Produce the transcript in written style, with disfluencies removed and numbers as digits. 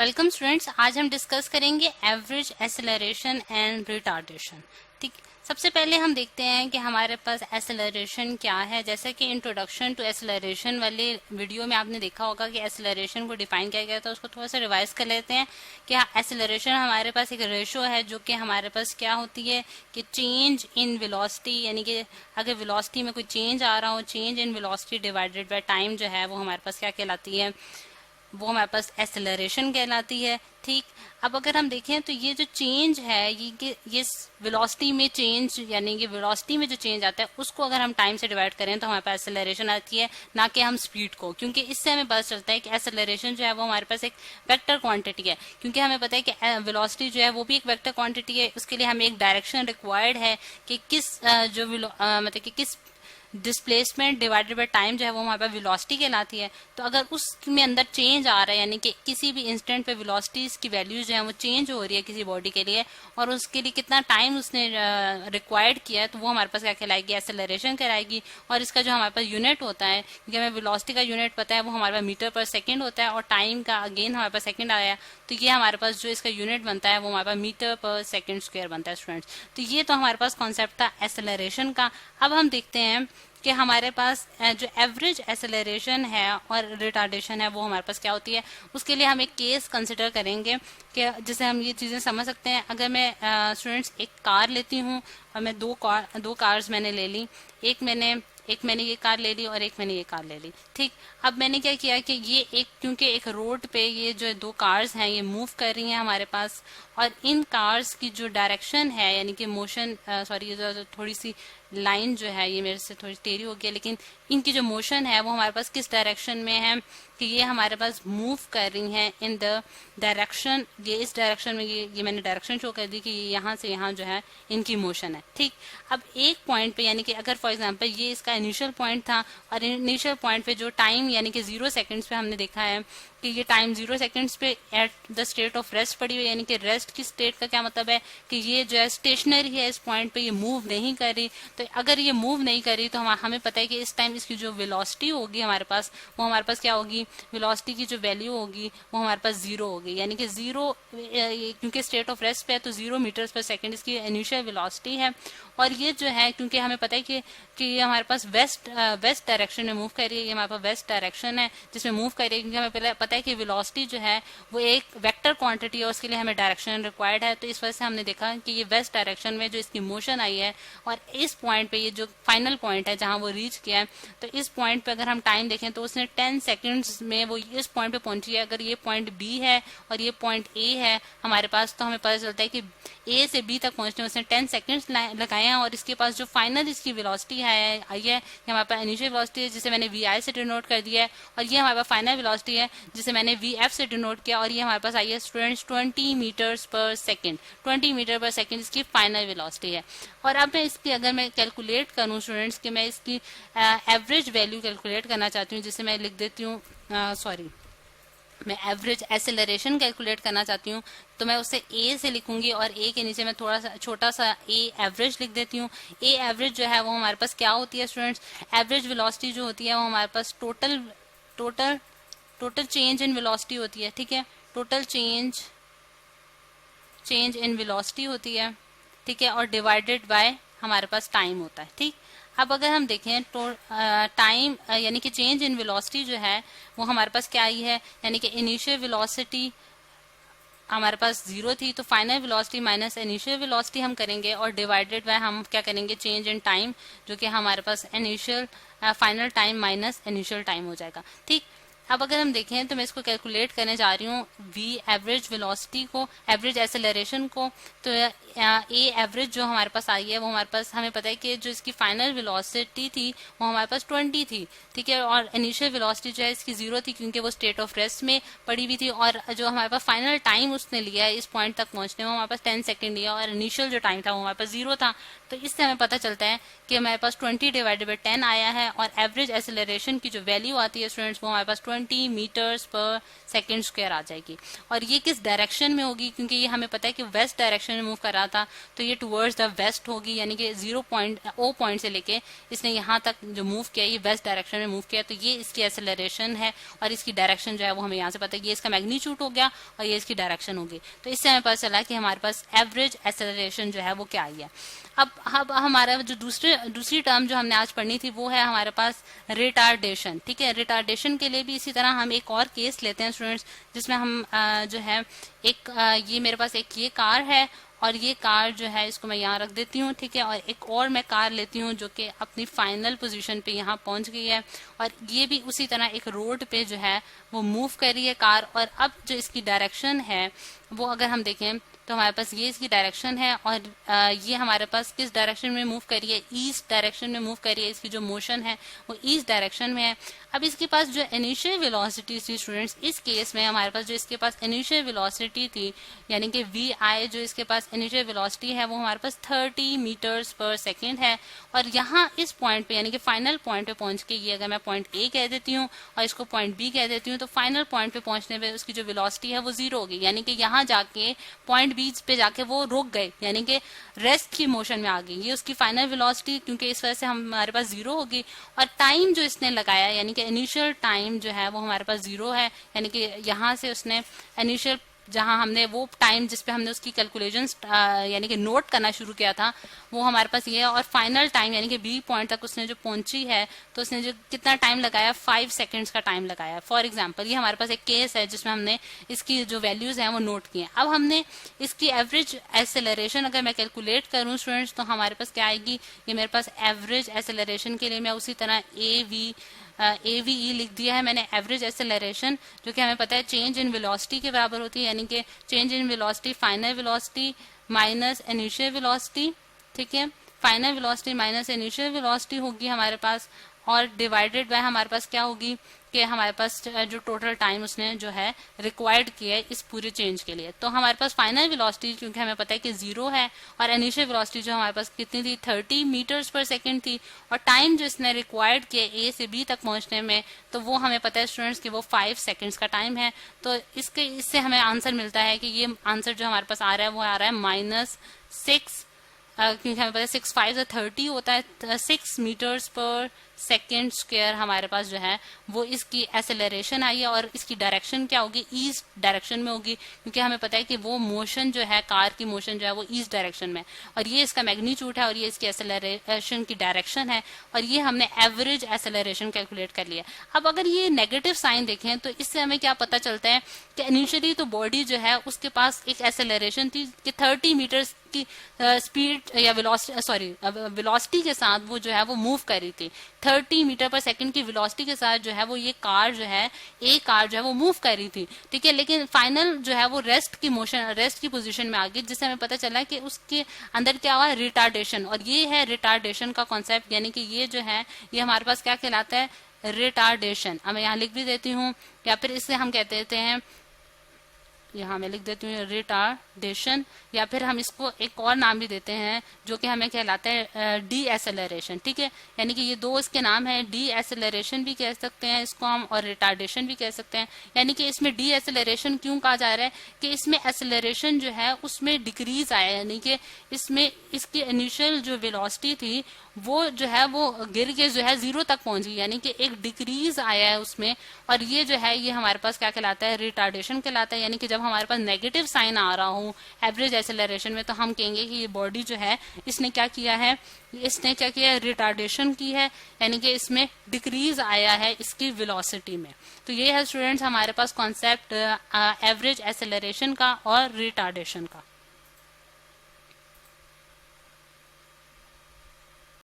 Welcome students. आज हम discuss करेंगे एवरेज एक्सेलरेशन एंड रिटार्डेशन। ठीक, सबसे पहले हम देखते हैं कि हमारे पास एक्सेलरेशन क्या है। जैसे कि इंट्रोडक्शन टू एक्सेलरेशन वाले वीडियो में आपने देखा होगा कि एक्सेलरेशन को डिफाइन किया गया था, उसको थोड़ा सा रिवाइज कर लेते हैं कि एक्सेलरेशन हमारे पास एक रेशो है जो कि हमारे पास क्या होती है कि चेंज इन वेलोसिटी, यानी कि अगर वेलोसिटी में कोई चेंज आ रहा हो, change in velocity divided by time जो है वो हमारे पास क्या कहलाती है, वो हमारे पास एक्सेलरेशन कहलाती है। ठीक, अब अगर हम देखें तो ये जो चेंज है ये वेलोसिटी में चेंज, यानी कि वेलोसिटी में जो चेंज आता है उसको अगर हम टाइम से डिवाइड करें तो हमारे पास एक्सेलरेशन आती है, ना कि हम स्पीड को। क्योंकि इससे हमें पता चलता है कि एक्सेलरेशन जो है वो हमारे पास एक वेक्टर क्वांटिटी है। क्योंकि हमें पता है कि वेलोसिटी जो है वो भी एक वेक्टर क्वांटिटी है, उसके लिए हमें एक डायरेक्शन रिक्वायर्ड है कि किस मतलब कि किस डिस्प्लेसमेंट डिवाइडेड बाय टाइम जो है वो हमारे पास वेलोसिटी कहलाती है। तो अगर उसमें अंदर चेंज आ रहा है, यानी कि किसी भी इंस्टेंट पे वेलोसिटीज की वैल्यू जो है वो चेंज हो रही है किसी बॉडी के लिए, और उसके लिए कितना टाइम उसने रिक्वायर्ड किया है, तो वो हमारे पास क्या कहलाएगी, एक्सेलरेशन कहलाएगी। और इसका जो हमारे पास यूनिट होता है, क्योंकि हमें वेलोसिटी का यूनिट पता है, वो हमारे पास मीटर पर सेकेंड होता है, और टाइम का अगेन हमारे पास सेकेंड आया, तो ये हमारे पास जो इसका यूनिट बनता है वो हमारे पास मीटर पर सेकेंड स्क्वायर बनता है स्टूडेंट्स। तो ये तो हमारे पास कॉन्सेप्ट था एक्सेलरेशन का। अब हम देखते हैं कि हमारे पास जो एवरेज एक्सेलरेशन है और रिटार्डेशन है वो हमारे पास क्या होती है। उसके लिए हम एक केस कंसिडर करेंगे कि जिससे हम ये चीज़ें समझ सकते हैं। अगर मैं स्टूडेंट्स एक कार लेती हूँ और मैं दो कार्स मैंने ले ली, एक मैंने ये कार ले ली और एक मैंने ये कार ले ली। ठीक, अब मैंने क्या किया कि क्योंकि एक रोड पे ये जो दो कार्स हैं ये मूव कर रही हैं हमारे पास, और इन कार्स की जो डायरेक्शन है, यानी कि मोशन, सॉरी ये जो थोड़ी सी लाइन जो है ये मेरे से थोड़ी टेढ़ी हो गई, लेकिन इनकी जो मोशन है वो हमारे पास किस डायरेक्शन में है कि ये हमारे पास मूव कर रही हैं इन द डायरेक्शन, ये इस डायरेक्शन में, ये मैंने डायरेक्शन शो कर दी कि ये यहाँ से यहाँ जो है इनकी मोशन है। ठीक, अब एक पॉइंट पे, यानी कि अगर फॉर एग्जांपल ये इसका इनिशियल पॉइंट था, और इनिशियल पॉइंट पे जो टाइम यानी कि 0 सेकंड्स पे हमने देखा है कि ये टाइम 0 सेकंड्स पे at the state of rest पड़ी हुई है। यानी कि रेस्ट की स्टेट का क्या मतलब है कि ये जो है स्टेशनरी है इस पॉइंट पे, ये मूव नहीं कर रही। तो अगर ये मूव नहीं कर रही तो हमें पता है कि इस टाइम इसकी जो वेलोसिटी होगी हमारे पास, वो हमारे पास क्या होगी, वेलोसिटी की जो वैल्यू होगी वो हमारे पास 0 होगी। यानी कि 0, क्योंकि स्टेट ऑफ रेस्ट पे है तो 0 मीटर्स पर सेकेंड इसकी इनिशियल वेलोसिटी है। और ये जो है, क्योंकि हमें पता है कि ये हमारे पास वेस्ट डायरेक्शन में मूव कर रही है, ये हमारे पास वेस्ट डायरेक्शन है जिसमें मूव कर रही है, क्योंकि हमें पहले पता है कि वेलोसिटी जो है वो एक वेक्टर क्वांटिटी है, उसके लिए हमें डायरेक्शन रिक्वायर्ड है। तो इस वजह से हमने देखा कि ये वेस्ट डायरेक्शन में जो इसकी मोशन आई है, और इस पॉइंट पे ये जो फाइनल पॉइंट है जहां वो रीच किया है, तो इस पॉइंट पे अगर हम टाइम देखें तो उसने 10 सेकेंड्स में वो इस पॉइंट पे पहुंची है। अगर ये पॉइंट बी है और ये पॉइंट ए है हमारे पास, तो हमें पता चलता है कि ए से बी तक पहुंचने में उसने 10 सेकेंड्स लगाए हैं, और इसके पास जो फाइनल इसकी वेलोसिटी है आई है, ये हमारे पास इनिशियल वेलोसिटी है जिसे मैंने वी आई से डिनोट कर दिया है, और ये हमारे पास फाइनल वेलोसिटी है जिसे मैंने वी एफ से डिनोट किया, और ये हमारे पास आई है स्टूडेंट्स 20 मीटर्स पर सेकेंड। 20 मीटर पर सेकेंड इसकी फाइनल वेलोसिटी है। और अब मैं इसकी अगर मैं कैलकुलेट करूँ स्टूडेंट्स कि मैं इसकी एवरेज वैल्यू कैलकुलेट करना चाहती हूँ, जिसे मैं लिख देती हूँ, मैं एवरेज एक्सेलरेशन कैलकुलेट करना चाहती हूँ, तो मैं उसे ए से लिखूंगी, और ए के नीचे मैं थोड़ा सा छोटा सा ए एवरेज लिख देती हूँ। ए एवरेज जो है वो हमारे पास क्या होती है स्टूडेंट्स, एवरेज वेलोसिटी जो होती है वो हमारे पास टोटल चेंज इन वेलोसिटी होती है। ठीक है, टोटल चेंज इन वेलोसिटी होती है। ठीक है, और डिवाइडेड बाय हमारे पास टाइम होता है। ठीक, अब अगर हम देखें तो टाइम यानी कि चेंज इन वेलोसिटी जो है वो हमारे पास क्या आई है, यानी कि इनिशियल वेलोसिटी हमारे पास 0 थी, तो final velocity minus initial velocity हम करेंगे, और डिवाइडेड बाय हम क्या करेंगे, चेंज इन टाइम, जो कि हमारे पास initial final time minus initial time हो जाएगा। ठीक, अब अगर हम देखें तो मैं इसको कैलकुलेट करने जा रही हूँ वी एवरेज वेलोसिटी को, एवरेज एक्सेलरेशन को। तो ए एवरेज जो हमारे पास आई है वो हमारे पास, हमें पता है कि जो इसकी फाइनल वेलोसिटी थी वो हमारे पास 20 थी। ठीक है, और इनिशियल वेलोसिटी जो है इसकी 0 थी, क्योंकि वो स्टेट ऑफ रेस्ट में पड़ी हुई थी, और जो हमारे पास फाइनल टाइम उसने लिया है इस पॉइंट तक पहुंचने में, हमारे पास 10 सेकेंड लिया, और इनिशियल जो टाइम था वो हमारे पास 0 था। तो इससे हमें पता चलता है कि हमारे पास 20 डिवाइडेड बाई 10 आया है, और एवरेज एक्सेलरेशन की जो वैल्यू आती है स्टूडेंट्स वो हमारे पास 0.20 मीटर्स पर सेकेंड स्क्वायर आ जाएगी। और ये किस डायरेक्शन में होगी, क्योंकि ये हमें पता है कि वेस्ट डायरेक्शन में मूव कर रहा था, तो ये टुवर्ड्स द वेस्ट होगी, यानी कि O पॉइंट से लेके इसने यहाँ तक जो मूव किया ये वेस्ट डायरेक्शन में मूव किया, तो ये इसकी एक्सेलरेशन है और इसकी डायरेक्शन जो है वो हमें यहाँ से पता है। ये इसका मैग्नीट्यूड हो गया और ये इसकी डायरेक्शन होगी। तो इससे हमें पता चला कि हमारे पास एवरेज एक्सेलरेशन जो है वो क्या आई है। अब हमारा जो दूसरी टर्म जो हमने आज पढ़नी थी वो है हमारे पास रिटार्डेशन। ठीक है, रिटार्डेशन के लिए भी इसी तरह हम एक और केस लेते हैं स्टूडेंट्स, जिसमें हम जो है ये मेरे पास एक ये कार है और ये कार जो है इसको मैं यहाँ रख देती हूँ। ठीक है, और एक और मैं कार लेती हूँ जो कि अपनी फाइनल पोजीशन पे यहाँ पहुंच गई है और ये भी उसी तरह एक रोड पे जो है वो मूव कर रही है कार। और अब जो इसकी डायरेक्शन है वो अगर हम देखें तो हमारे पास ये इसकी डायरेक्शन है और ये हमारे पास किस डायरेक्शन में मूव कर रही है, ईस्ट डायरेक्शन में मूव कर रही है। इसकी जो मोशन है वो ईस्ट डायरेक्शन में है। अब इसके पास जो इनिशियल वेलोसिटी थी स्टूडेंट्स, इस केस में हमारे पास जो इसके पास इनिशियल वेलोसिटी थी यानी कि VI जो इसके पास इनिशियल वेलोसिटी है वो हमारे पास 30 मीटर्स पर सेकेंड है। और यहाँ इस पॉइंट पे यानी कि फाइनल पॉइंट पे पहुंच के ये अगर मैं पॉइंट A कह देती हूँ और इसको पॉइंट B कह देती हूँ तो फाइनल पॉइंट पे पहुंचने पे उसकी जो वेलोसिटी है वो 0 होगी, यानी कि यहाँ जाके पॉइंट बीच पे जाके वो रुक गए, यानी कि रेस्ट की मोशन में आ गई। ये उसकी फाइनल वेलोसिटी, क्योंकि इस वजह से हमारे पास 0 होगी। और टाइम जो इसने लगाया यानी कि इनिशियल टाइम जो है वो हमारे पास 0 है, यानी कि यहाँ से उसने इनिशियल जहां हमने वो टाइम जिसपे हमने उसकी कैलकुलेशंस यानी कि नोट करना शुरू किया था वो हमारे पास ये है। और फाइनल टाइम यानी कि B पॉइंट तक उसने जो पहुंची है तो उसने जो कितना टाइम लगाया 5 सेकंड्स का टाइम लगाया। फॉर एग्जांपल ये हमारे पास एक केस है जिसमें हमने इसकी जो वैल्यूज हैं वो नोट किए। अब हमने इसकी एवरेज एक्सेलरेशन अगर मैं कैलकुलेट करूं स्टूडेंट्स तो हमारे पास क्या आएगी, ये मेरे पास एवरेज एक्सेलरेशन के लिए मैं उसी तरह AVE लिख दिया है मैंने, एवरेज एक्सेलरेशन, जो कि हमें पता है चेंज इन वेलोसिटी के बराबर होती है, यानी कि change in velocity final velocity minus initial velocity. ठीक है, final velocity minus initial velocity होगी हमारे पास और डिवाइडेड बाय हमारे पास क्या होगी कि हमारे पास जो टोटल टाइम उसने जो है रिक्वायर्ड किया है इस पूरे चेंज के लिए। तो हमारे पास फाइनल वेलोसिटी क्योंकि हमें पता है कि 0 है और इनिशियल वेलोसिटी जो हमारे पास कितनी थी 30 मीटर्स पर सेकेंड थी और टाइम जो इसने रिक्वायर्ड किया A से B तक पहुंचने में तो वो हमें पता है स्टूडेंट्स कि वो 5 सेकेंड्स का टाइम है। तो इससे हमें आंसर मिलता है कि ये आंसर जो हमारे पास आ रहा है वो आ रहा है -6, क्योंकि हमें पता है 6 5 30 होता है 6 मीटर्स पर सेकेंड स्क्वायर हमारे पास जो है वो इसकी एक्सेलरेशन आई है। और इसकी डायरेक्शन क्या होगी, ईस्ट डायरेक्शन में होगी, क्योंकि हमें पता है कि वो मोशन जो है कार की मोशन जो है वो ईस्ट डायरेक्शन में और ये इसका मैग्नीट्यूड है और ये इसकी एक्सेलरेशन की डायरेक्शन है और ये हमने एवरेज एक्सेलरेशन कैलकुलेट कर लिया। अब अगर ये नेगेटिव साइन देखें तो इससे हमें क्या पता चलता है कि इनिशियली तो बॉडी जो है उसके पास एक एक्सेलरेशन थी कि 30 मीटर्स की स्पीड या वेलोसिटी के साथ वो जो है वो मूव कर रही थी। 30 मीटर पर सेकंड की वेलोसिटी के साथ जो है वो ये कार जो है वो मूव कर रही थी। ठीक है, लेकिन फाइनल जो है वो रेस्ट की पोजीशन में आ गई, जिससे हमें पता चला कि उसके अंदर क्या हुआ, रिटार्डेशन। और ये है रिटार्डेशन का कॉन्सेप्ट, यानी कि ये जो है ये हमारे पास क्या कहलाता है, रिटार्डेशन। अब मैं यहाँ लिख भी देती हूँ या फिर इससे हम कहते देते हैं, यहाँ मैं लिख देती हूँ रिटार्डेशन, या फिर हम इसको एक और नाम भी देते हैं जो कि हमें कहलाता है डी एसेलरेशन। ठीक है, यानी कि ये दो इसके नाम है, डी एसेलरेशन भी कह सकते हैं इसको हम और रिटार्डेशन भी कह सकते हैं। यानी कि इसमें डी एसेलरेशन क्यों कहा जा रहा है कि इसमें एसेलरेशन जो है उसमें डिक्रीज आया, यानी कि इसमें इसकी इनिशियल जो वेलोसिटी थी वो जो है वो गिर के जो है 0 तक पहुंच गई, यानी कि एक डिक्रीज आया है उसमें। और ये जो है ये हमारे पास क्या कहलाता है, रिटार्डेशन कहलाता है। यानी कि जब हमारे पास नेगेटिव साइन आ रहा हो एवरेज एक्सेलरेशन में तो हम कहेंगे कि ये बॉडी जो है इसने क्या किया है, रिटार्डेशन की है, यानी कि इसमें डिक्रीज आया है इसकी वेलोसिटी में। तो ये है स्टूडेंट्स हमारे पास कॉन्सेप्ट एवरेज एक्सेलरेशन का और रिटार्डेशन का।